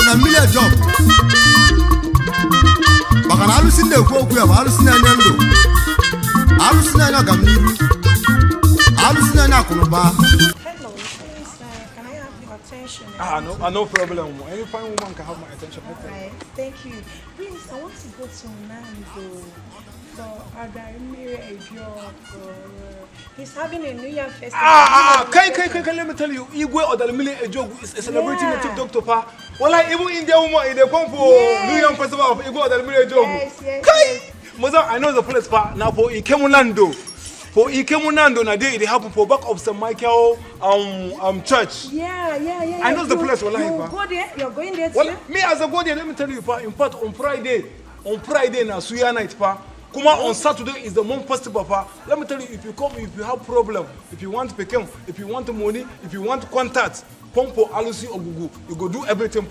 Odammili job. Bakana alusinde Ogwu ya alusinde nyando. Alusinde na Odammili. Alusinde na kunuba. Hello, please, can I have your attention? No problem. Any fine woman can have my attention. Alright, thank you. Please, I want to go to Nando for Odammili a job. He's having a New Year festival. Can let me tell you, Igwe Odammili a joke is celebrating the TikTok to pa. Well, like even India woman, they come for New Year festival of Igwe Odammili a joke. Yes. Mother, I know the place pa. Now for Ikemunando. For Ikemunando, na day it happened for back of St. Michael church. Yeah. I know the place. Well, go there. You're going there. Well, me as a go there, let me tell you, pa. In fact, on Friday na Suya night, pa. Kuma on Saturday is the month festival, pa. Let me tell you, if you come, if you have problem, if you want to become, if you want money, if you want contact, come for Alusi Ogwu. You go do everything for